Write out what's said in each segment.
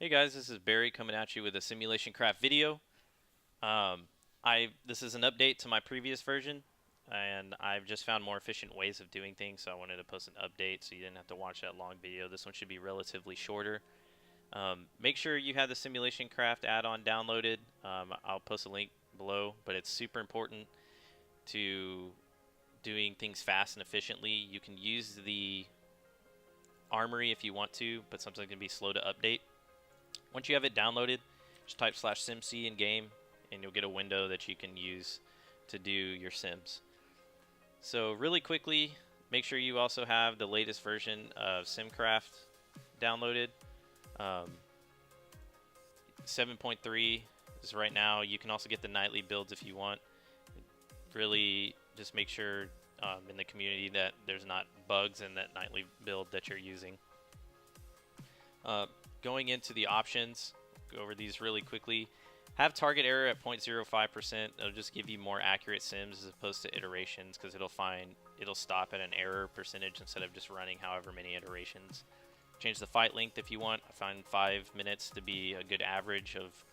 Hey guys, this is Barry coming at you with a Simulationcraft video. This is an update to my previous version, and I've just found more efficient ways of doing things, so I wanted to post an update so you didn't have to watch that long video. This one should be relatively shorter. Make sure you have the Simulationcraft add-on downloaded. I'll post a link below, but it's super important to doing things fast and efficiently. You can use the armory if you want to, but sometimes it can be slow to update. Once you have it downloaded, just type /simc in game and you'll get a window that you can use to do your sims. So really quickly, make sure you also have the latest version of Simcraft downloaded. 7.3 is right now. You can also get the nightly builds if you want. Really just make sure in the community that there's not bugs in that nightly build that you're using. Going into the options, go over these really quickly. Have target error at 0.05%. It'll just give you more accurate sims as opposed to iterations, because it'll stop at an error percentage instead of just running however many iterations. Change the fight length if you want. I find 5 minutes to be a good average of,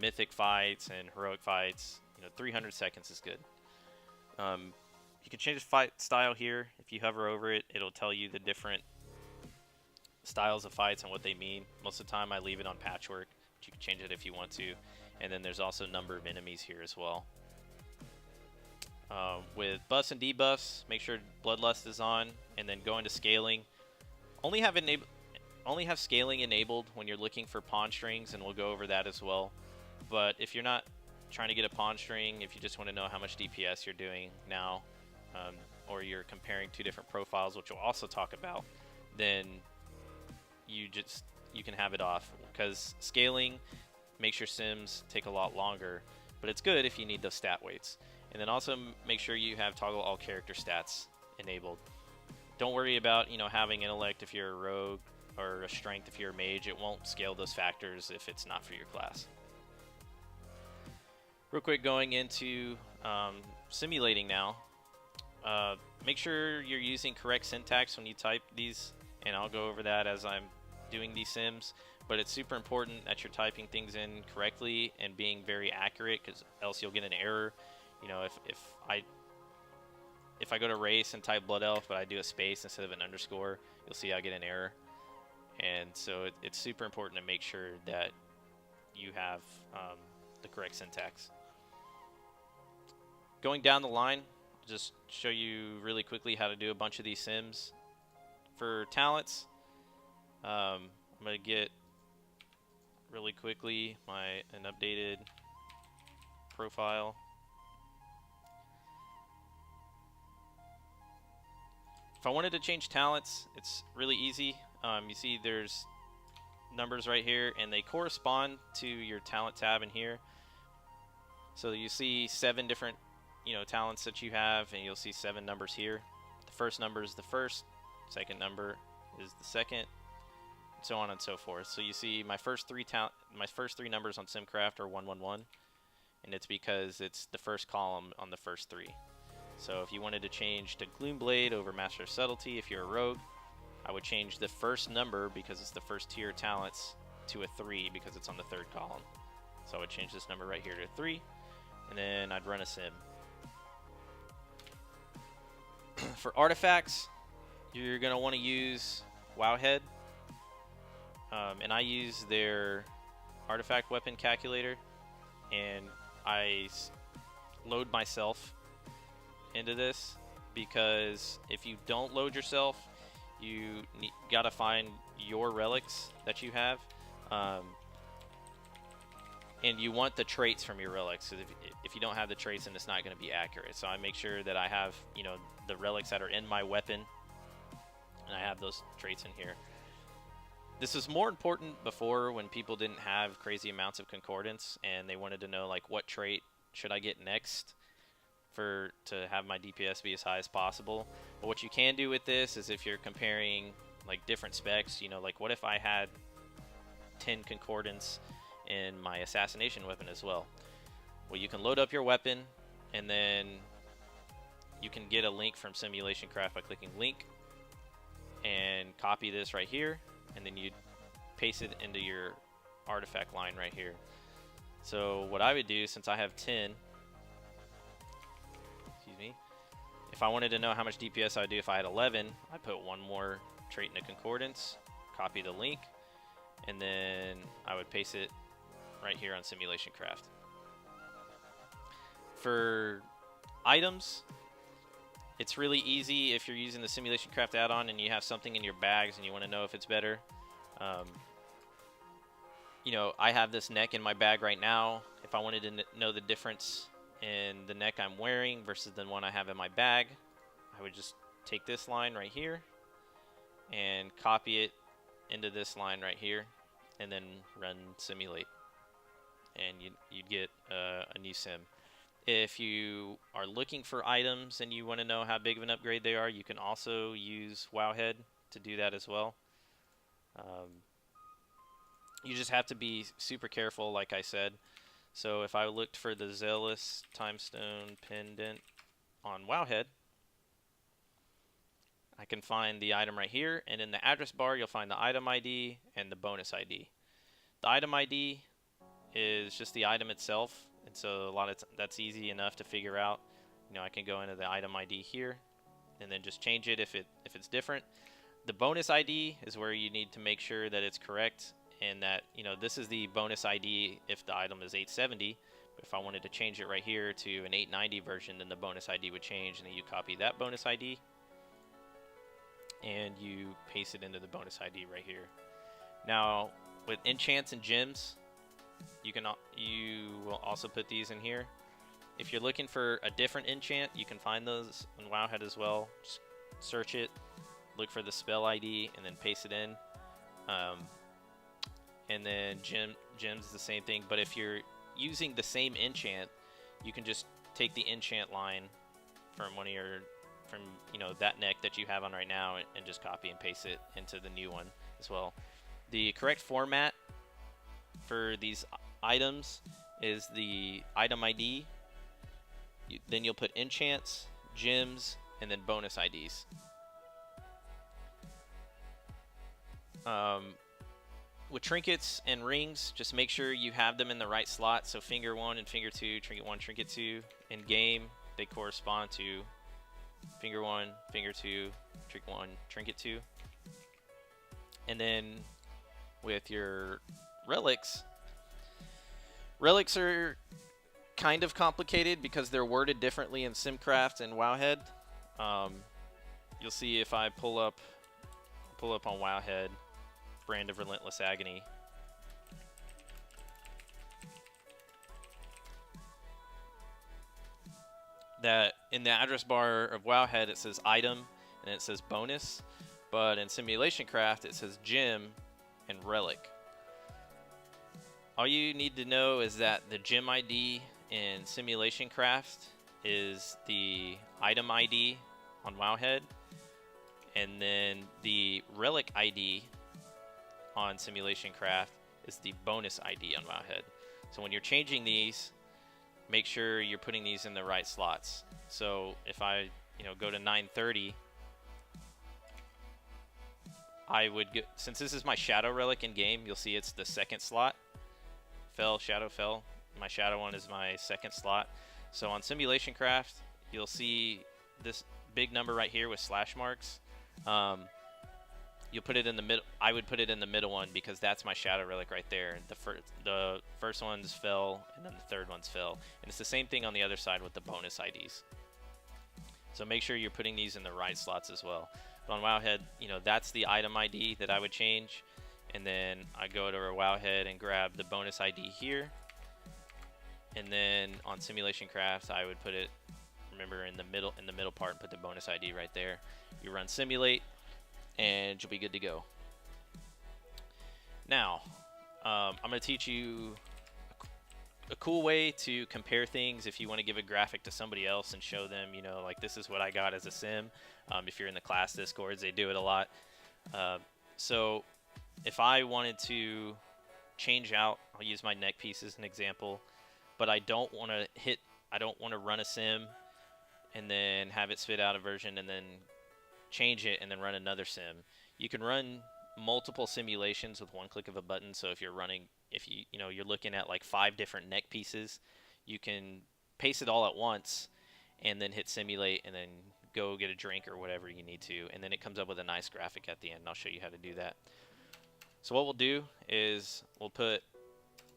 mythic fights and heroic fights. 300 seconds is good. You can change the fight style here. If you hover over it, it'll tell you the different styles of fights and what they mean. Most of the time I leave it on patchwork, but you can change it if you want to. And then there's also number of enemies here as well. With buffs and debuffs, make sure Bloodlust is on, and then go into scaling. Only have scaling enabled when you're looking for pawn strings, and we'll go over that as well. But if you're not trying to get a pawn string, if you just want to know how much DPS you're doing now, or you're comparing two different profiles, which we'll also talk about, then you can have it off, because scaling makes your sims take a lot longer, but it's good if you need those stat weights. And then also make sure you have toggle all character stats enabled. Don't worry about having intellect if you're a rogue, or a strength if you're a mage. It won't scale those factors if it's not for your class. Real quick, going into simulating now. Make sure you're using correct syntax when you type these, and I'll go over that as I'm doing these sims. But it's super important that you're typing things in correctly and being very accurate, because else you'll get an error. If I go to race and type blood elf, but I do a space instead of an underscore, you'll see I get an error. And so it's super important to make sure that you have the correct syntax. Going down the line, just show you really quickly how to do a bunch of these sims. For talents, I'm going to get really quickly an updated profile. If I wanted to change talents, it's really easy. You see there's numbers right here, and they correspond to your talent tab in here. So you see 7 different talents that you have, and you'll see 7 numbers here. The first number is the first, second number is the second, and so on and so forth. So you see my first three numbers on Simcraft are 111, and it's because it's the first column on the first 3. So if you wanted to change to Gloomblade over Master of Subtlety, if you're a rogue, I would change the first number, because it's the first tier talents, to a 3 because it's on the 3rd column. So I would change this number right here to 3, and then I'd run a sim. For artifacts, you're going to want to use Wowhead, and I use their artifact weapon calculator, and I load myself into this, because if you don't load yourself, you gotta find your relics that you have, and you want the traits from your relics. So if you don't have the traits, then it's not going to be accurate. So I make sure that I have the relics that are in my weapon, and I have those traits in here. This was more important before, when people didn't have crazy amounts of concordance and they wanted to know what trait should I get next to have my DPS be as high as possible. But what you can do with this is, if you're comparing different specs, what if I had 10 concordance in my assassination weapon as well? Well, you can load up your weapon, and then you can get a link from Simulationcraft by clicking link, and copy this right here, and then you paste it into your artifact line right here. So what I would do, since I have 10, excuse me, if I wanted to know how much DPS I would do if I had 11, I'd put one more trait into concordance, copy the link, and then I would paste it right here on Simulationcraft. For items, it's really easy if you're using the Simulationcraft add-on and you have something in your bags and you want to know if it's better. You know, I have this neck in my bag right now. If I wanted to know the difference in the neck I'm wearing versus the one I have in my bag, I would just take this line right here and copy it into this line right here, and then run simulate, and you'd get a new sim. If you are looking for items and you want to know how big of an upgrade they are, you can also use Wowhead to do that as well. You just have to be super careful, like I said. So if I looked for the Zealous Timestone Pendant on Wowhead, I can find the item right here, and in the address bar you'll find the item ID and the bonus ID. The item ID is just the item itself, and so that's easy enough to figure out. You know, I can go into the item ID here and then just change it if it's different. The bonus ID is where you need to make sure that it's correct, and that, you know, this is the bonus ID if the item is 870. But if I wanted to change it right here to an 890 version, then the bonus ID would change, and then you copy that bonus ID and you paste it into the bonus ID right here. Now, with enchants and gems, you will also put these in here. If you're looking for a different enchant, you can find those on Wowhead as well. Just search it, look for the spell ID, and then paste it in. And then gems is the same thing, but if you're using the same enchant, you can just take the enchant line from you know, that neck that you have on right now, and just copy and paste it into the new one as well. The correct format for these items is the item ID. Then you'll put enchants, gems, and then bonus IDs. With trinkets and rings, just make sure you have them in the right slot. So finger 1 and finger 2, trinket 1, trinket 2. In game, they correspond to finger 1, finger 2, trinket 1, trinket 2. And then with your relics are kind of complicated because they're worded differently in Simcraft and Wowhead. You'll see if I pull up on Wowhead, Brand of Relentless Agony. That in the address bar of Wowhead it says item and it says bonus, but in Simulationcraft it says gem and relic. All you need to know is that the gem ID in Simulationcraft is the item ID on Wowhead, and then the relic ID on Simulationcraft is the bonus ID on Wowhead. So when you're changing these, make sure you're putting these in the right slots. So if I, go to 930, I would get, since this is my shadow relic in game, you'll see it's the second slot. Shadow fell. My shadow one is my second slot. So on Simulationcraft, you'll see this big number right here with slash marks. You'll put it in the middle. I would put it in the middle one because that's my shadow relic right there. The first one's fell, and then the third one's fell. And it's the same thing on the other side with the bonus IDs. So make sure you're putting these in the right slots as well. But on Wowhead, that's the item ID that I would change. And then I go to our Wowhead and grab the bonus ID here. And then on Simulationcraft, I would put it, remember, in the middle part, and put the bonus ID right there. You run simulate, and you'll be good to go. Now, I'm going to teach you a cool way to compare things if you want to give a graphic to somebody else and show them, like this is what I got as a sim. If you're in the class discords, they do it a lot. So if I wanted to change out, I'll use my neck piece as an example, but I don't want to run a sim and then have it spit out a version and then change it and then run another sim. You can run multiple simulations with one click of a button. So if you're running, if you're looking at like 5 different neck pieces, you can paste it all at once and then hit simulate and then go get a drink or whatever you need to, and then it comes up with a nice graphic at the end. I'll show you how to do that. So what we'll do is we'll put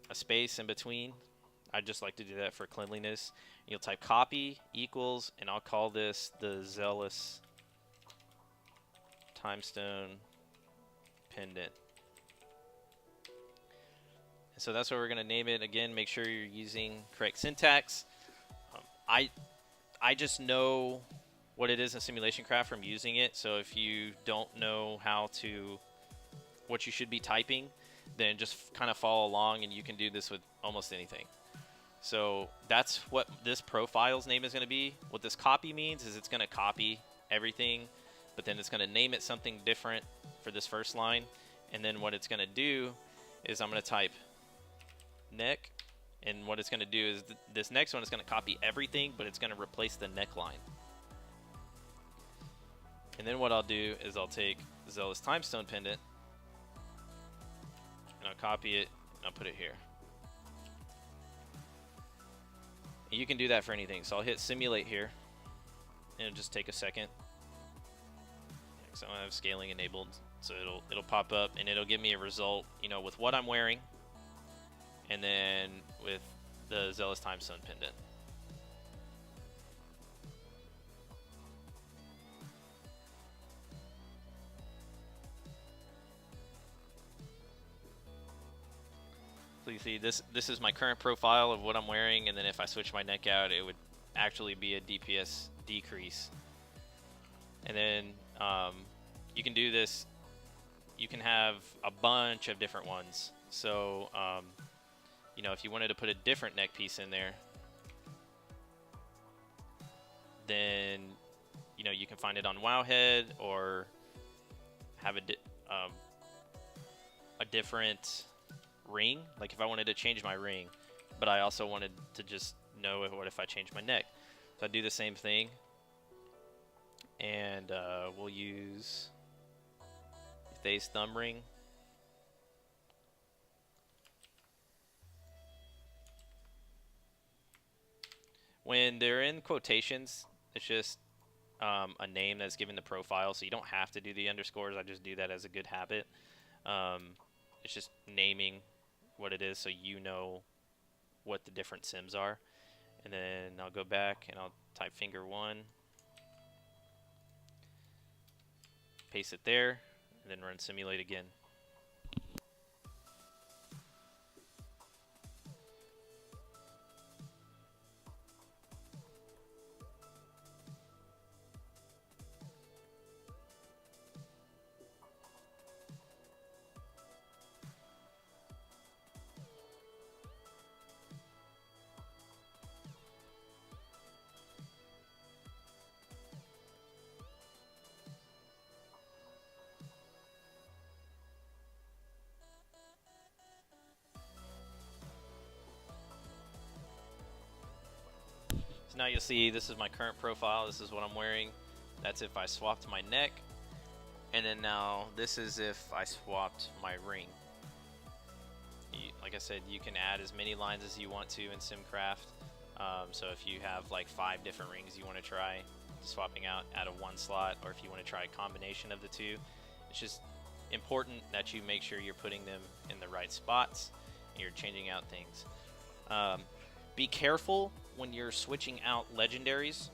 a space in between. I just like to do that for cleanliness. You'll type copy equals, and I'll call this the Zealous Timestone Pendant. And so that's what we're going to name it. Again, make sure you're using correct syntax. I just know what it is in Simulationcraft from using it. So if you don't know what you should be typing, then just kind of follow along, and you can do this with almost anything. So that's what this profile's name is going to be. What this copy means is it's going to copy everything, but then it's going to name it something different for this first line. And then what it's going to do is I'm going to type neck, and what it's going to do is this next one is going to copy everything, but it's going to replace the neckline. And then what I'll do is I'll take Zealous Timestone Pendant, and I'll copy it, and I'll put it here. And you can do that for anything. So I'll hit simulate here, and it'll just take a second. So I have scaling enabled, so it'll pop up, and it'll give me a result, with what I'm wearing, and then with the Zealous Timestone Pendant. So you see, this is my current profile of what I'm wearing, and then if I switch my neck out, it would actually be a DPS decrease. And then you can do this. You can have a bunch of different ones. So if you wanted to put a different neck piece in there, then you can find it on Wowhead, or have a different ring. Like if I wanted to change my ring, but I also wanted to just know what if I change my neck. So I do the same thing, and we'll use Thay's thumb ring. When they're in quotations, it's just a name that's given the profile, so you don't have to do the underscores. I just do that as a good habit. It's just naming what it is so you know what the different sims are. And then I'll go back and I'll type finger 1, paste it there, and then run simulate again. So now you'll see this is my current profile. This is what I'm wearing. That's if I swapped my neck. And then now this is if I swapped my ring. Like I said, you can add as many lines as you want to in Simcraft. So if you have like 5 different rings you want to try swapping out of one slot, or if you want to try a combination of the two, it's just important that you make sure you're putting them in the right spots and you're changing out things. Be careful when you're switching out legendaries,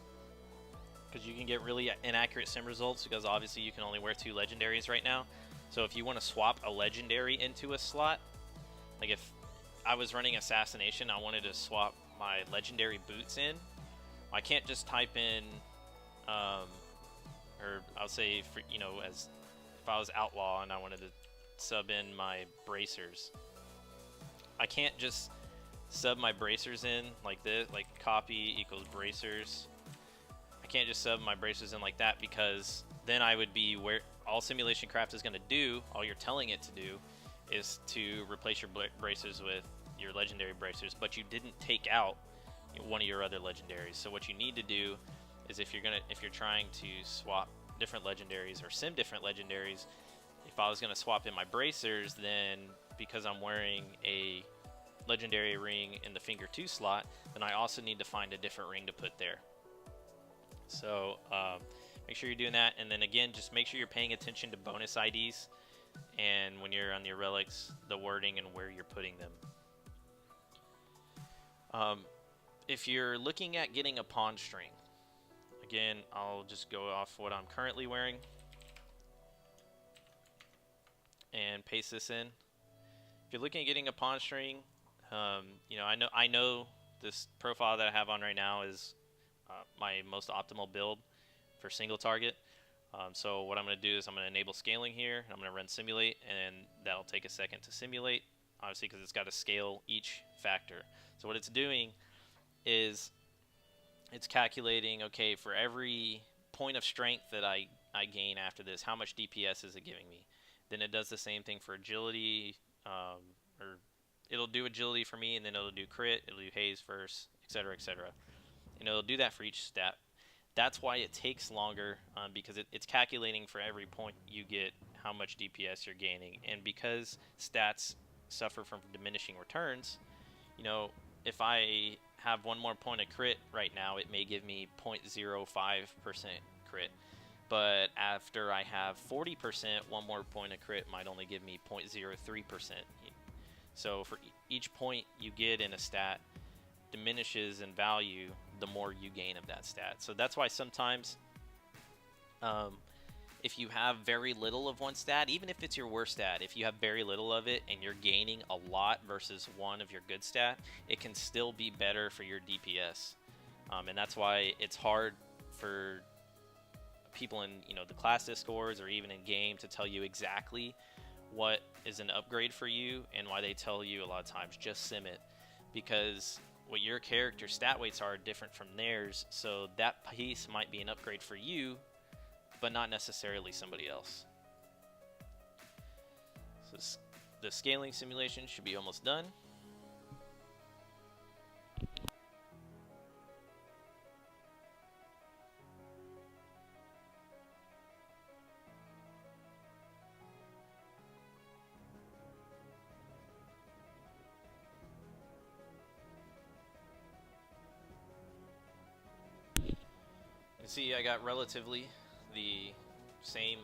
because you can get really inaccurate sim results, because obviously you can only wear 2 legendaries right now. So if you want to swap a legendary into a slot, like if I was running Assassination, I wanted to swap my legendary boots in, I can't just type in, or I'll say, for, as if I was Outlaw and I wanted to sub in my bracers, I can't just sub my bracers in like this, like copy equals bracers. I can't just sub my bracers in like that, because then I would be where all Simulationcraft is going to do, all you're telling it to do, is to replace your bracers with your legendary bracers, but you didn't take out one of your other legendaries. So what you need to do is if you're trying to swap different legendaries or sim different legendaries, if I was going to swap in my bracers, then because I'm wearing a legendary ring in the finger 2 slot, then I also need to find a different ring to put there. So make sure you're doing that, and then again, just make sure you're paying attention to bonus IDs, and when you're on your relics, the wording and where you're putting them. If you're looking at getting a pawn string, again, I'll just go off what I'm currently wearing and paste this in. If you're looking at getting a pawn string, you know, I know this profile that I have on right now is my most optimal build for single target. So what I'm going to do is I'm going to enable scaling here. I'm going to run simulate, and that'll take a second to simulate, obviously, because it's got to scale each factor. So what it's doing is it's calculating, okay, for every point of strength that I gain after this, how much DPS is it giving me? Then it does the same thing for agility, or it'll do agility for me, and then it'll do crit, it'll do haze first, etc., etc. And it'll do that for each stat. That's why it takes longer, because it's calculating for every point you get how much DPS you're gaining. And because stats suffer from diminishing returns, you know, if I have one more point of crit right now, it may give me 0.05% crit. But after I have 40%, one more point of crit might only give me 0.03%. So for each point you get in a stat diminishes in value the more you gain of that stat. So that's why sometimes if you have very little of one stat, even if it's your worst stat, if you have very little of it and you're gaining a lot versus one of your good stat, it can still be better for your DPS. And that's why it's hard for people in, you know, the class discords or even in game to tell you exactly what is an upgrade for you, and why they tell you a lot of times just sim it, because what your character stat weights are different from theirs, so that piece might be an upgrade for you but not necessarily somebody else. So the scaling simulation should be almost done. You see, I got relatively the same.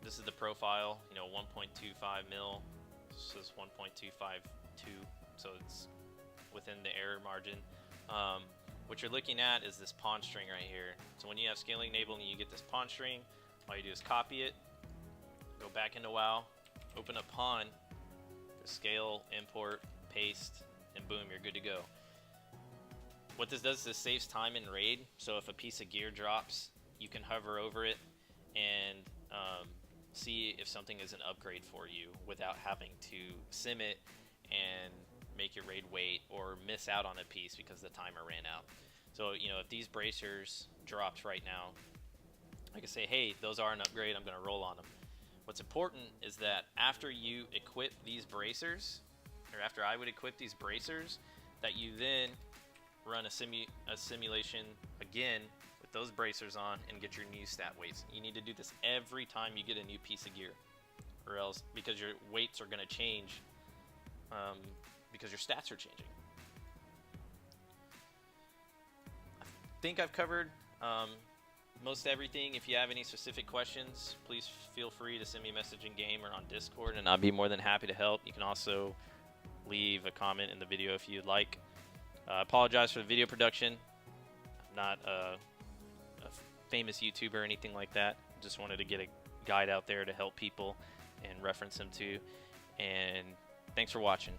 This is the profile, you know, 1.25 mil. This is 1.252, so it's within the error margin. What you're looking at is this pawn string right here. So when you have scaling enabled and you get this pawn string, all you do is copy it, go back into WoW, open up pawn, scale, import, paste, and boom, you're good to go. What this does is this saves time in raid, so if a piece of gear drops, you can hover over it and see if something is an upgrade for you without having to sim it and make your raid wait or miss out on a piece because the timer ran out. So, you know, if these bracers dropped right now, I can say, hey, those are an upgrade, I'm going to roll on them. What's important is that after you equip these bracers, or after I would equip these bracers, that you then run a simulation again with those bracers on and get your new stat weights. You need to do this every time you get a new piece of gear, or else, because your weights are going to change, because your stats are changing. I think I've covered most everything. If you have any specific questions, please feel free to send me a message in game or on Discord, and I'll be more than happy to help. You can also leave a comment in the video if you'd like. I apologize for the video production. I'm not a famous YouTuber or anything like that. Just wanted to get a guide out there to help people and reference them to. And thanks for watching.